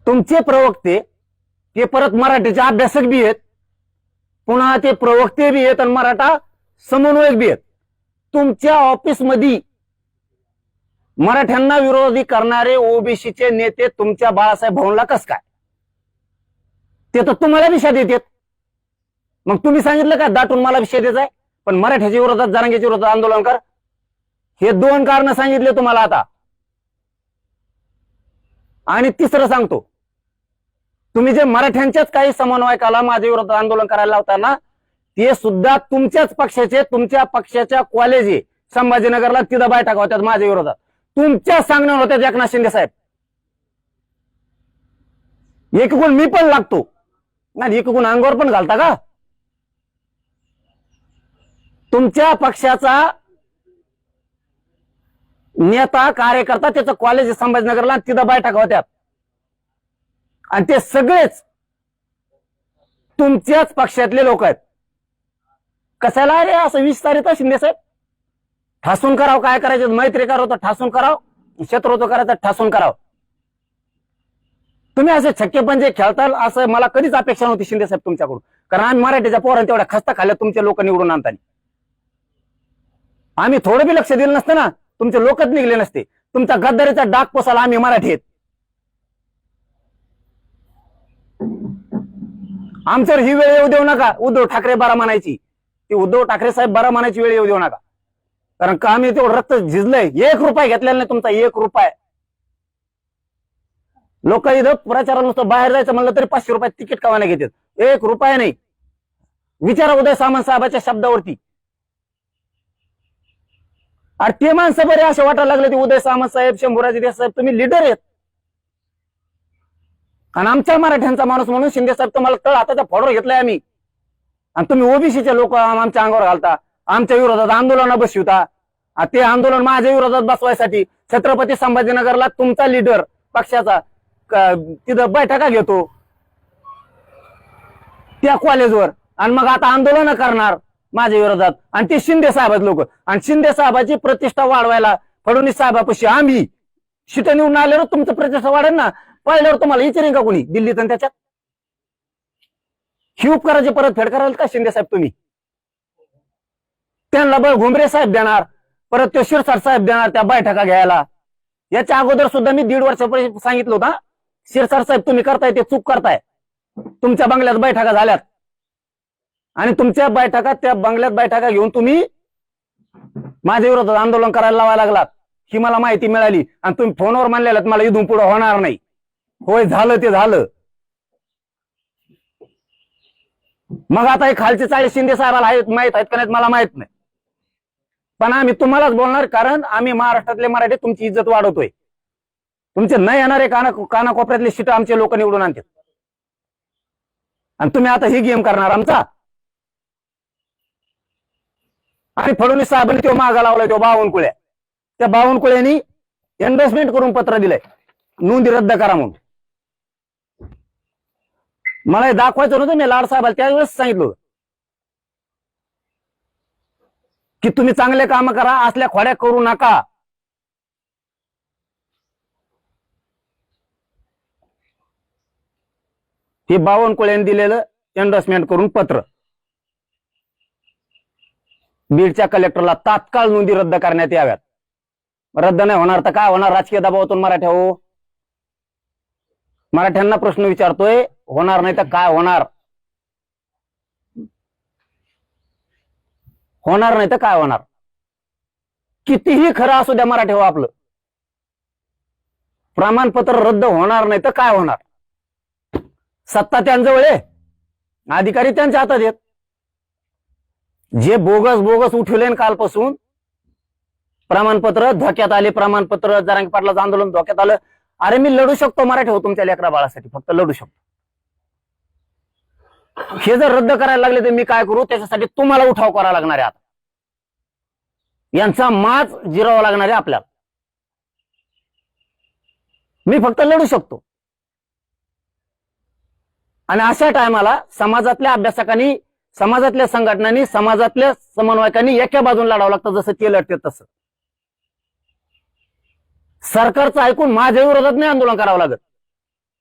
तुमचे प्रवक्ते ते परत मराठीचे अभ्यासक बी आहेत, पुन्हा ते प्रवक्ते बी आहेत आणि मराठा समन्वयक बी आहेत. तुमच्या ऑफिसमध्ये मराठ्यांना विरोधी करणारे ओबीसीचे नेते तुमच्या बाळासाहेब भाऊंला कस काय? ते तर तुम्हाला विषय देतात. मग तुम्ही सांगितलं का दाटून मला विषय द्यायचा आहे, पण मराठ्याच्या विरोधात जरांगेच्या विरोधात आंदोलन कर? हे दोन कारण सांगितले तुम्हाला आता. आणि तिसरं सांगतो, तुम्ही जे मराठ्यांच्याच काही समन्वयकाला माझ्या विरोधात आंदोलन करायला लावताना ते सुद्धा तुमच्याच पक्षाचे, तुमच्या पक्षाच्या कॉलेज आहे संभाजीनगरला, तिथं बैठका होत्यात माझ्या विरोधात, तुमच्या सांगण्यावर होत्या एकनाथ शिंदे साहेब. एक गुण मी पण लागतो आणि एक गुण अंगावर पण घालता का? तुमच्या पक्षाचा नेता कार्यकर्ता त्याचं कॉलेज संभाजीनगरला, तिथं बैठका होत्यात आणि ते सगळेच तुमच्याच पक्षातले लोक आहेत. कशाला रे असं विस्तारित शिंदे साहेब? ठासून करावं, काय करायचं, मैत्री करावं तर ठासून करावं, शत्रुत्व करायचं ठासून करावं. तुम्ही असे छक्केपंजे खेळताल असं मला कधीच अपेक्षा नव्हती शिंदे साहेब तुमच्याकडून. कारण आम्ही मराठीच्या पोरांना तेवढ्या खस्ता खाल्ल्या तुमचे लोक निवडून आणताना. आम्ही थोडं बी लक्ष दिलं नसतं ना, तुमचे लोकच निघले नसते. तुमचा गद्दारीचा डाग पोसाला आम्ही मराठी आहेत. आमच्यावर ही वेळ येऊ देऊ नका उद्धव ठाकरे बरा म्हणायची, ती उद्धव ठाकरे साहेब बरा म्हणायची वेळ येऊ देऊ नका. कारण का आम्ही तेवढं रक्त झिजलंय, 1 रुपया घेतलेला नाही तुमचा, 1 रुपया. लोक इथं प्रचाराला नुसतं बाहेर जायचं म्हणलं तरी 500 रुपये तिकीट कावायला घेतात, 1 रुपया नाही. विचारा उदय सामंत साहेबाच्या शब्दावरती. अरे ते माणसं बरे असे वाटायला लागले, ते उदय सामंत साहेब, शंभूराजे देसाई साहेब तुम्ही लीडर आहेत आणि आमच्या मराठ्यांचा माणूस म्हणून शिंदे साहेब तुम्हाला तळ हाताचा फोडवर घेतलाय आम्ही. आणि तुम्ही ओबीसीचे लोक आमच्या अंगावर घालता, आमच्या विरोधात आंदोलन बसवता. ते आंदोलन माझ्या विरोधात बसवायसाठी छत्रपती संभाजीनगरला तुमचा लीडर पक्षाचा तिथं बैठका घेतो त्या कॉलेजवर, आणि मग आता आंदोलन करणार माझ्या विरोधात. आणि ते शिंदे साहेबाचे लोक, आणि शिंदे साहेबाची प्रतिष्ठा वाढवायला फडणवीस साहेबापाशी आम्ही शिट निवडून आल्यावर तुमचं प्रतिष्ठा वाढेल ना. पहिल्यावर तुम्हाला विचारेन का कोणी दिल्लीत आणि त्याच्यात? ही उपकाराची परतफेड कराल का शिंदे साहेब तुम्ही? त्यांना बळ घुमरे साहेब देणार, परत ते शिरसाट साहेब देणार त्या बैठका घ्यायला. याच्या अगोदर सुद्धा मी 1.5 वर्षापूर्वी सांगितलं होतं, शिरसाट साहेब तुम्ही करताय ते चूक करताय. तुमच्या बंगल्यात बैठका झाल्यात आणि तुमच्या बैठका, त्या बंगल्यात बैठका घेऊन तुम्ही माझ्या विरोधात आंदोलन करायला लावायला लागलात. ही मला माहिती मिळाली आणि तुम्ही फोनवर म्हणलेलात मला इथून पुढे होणार नाही. होय, झालं ते झालं. मग आता हे खालचे 40 शिंदे साहेबाला माहित आहेत का नाहीत मला माहित नाही, पण आम्ही तुम्हालाच बोलणार, कारण आम्ही महाराष्ट्रातले मराठी तुमची इज्जत वाढवतोय. तुमचे न येणारे कानाकोपऱ्यातले सीट आमचे लोक निवडून आणतात आणि तुम्ही आता ही गेम करणार आमचा. आणि फडणवीस साहेबांनी तो मागा लावलाय, तो बावनकुळे. त्या बावनकुळ्यांनी इन्व्हेस्टमेंट करून पत्र दिलंय नोंदी रद्द करा म्हणून. मला हे दाखवायचं नव्हतं, मी लाड साहेबाला त्यावेळेस सांगितलं होतं की तुम्ही चांगले काम करा, असल्या खोड्या करू नका. हे बावनकुळ्यांनी दिलेलं इन्व्हेस्टमेंट करून पत्र बीडच्या कलेक्टरला तात्काळ नोंदी रद्द करण्यात याव्यात. रद्द नाही होणार तर काय होणार? राजकीय दबावातून मराठ्या हो, मराठ्यांना प्रश्न विचारतोय, होणार नाही तर काय होणार? होणार नाही तर काय होणार? कितीही खरं असू द्या मराठी हो, आपलं प्रमाणपत्र रद्द होणार नाही तर काय होणार? सत्ता त्यांजवळ आहे, अधिकारी त्यांच्या हातात आहेत. जे बोगस बोगस उठवले कालपासून प्रमाणपत्र धोक्यात आले, प्रमाणपत्र जरांगे पाटलाचं आंदोलन धोक्यात आलं. अरे मी लढू शकतो मराठी हो तुमच्या लेकरा बाळासाठी, फक्त लढू शकतो. हे जर रद्द करायला लागले तर मी काय करू? त्याच्यासाठी तुम्हाला उठाव करावा लागणार आहे. आता यांचा माज जिरावा लागणार आहे आपल्याला. मी फक्त लढू शकतो. आणि अशा टायमाला समाजातल्या अभ्यासकांनी, समाजातल्या संघटनांनी, समाजातल्या समन्वयकांनी एका बाजून लढावं लागतं. जसं ते लढते तसं सरकारचं ऐकून माझ्या विरोधात नाही आंदोलन करावं लागत.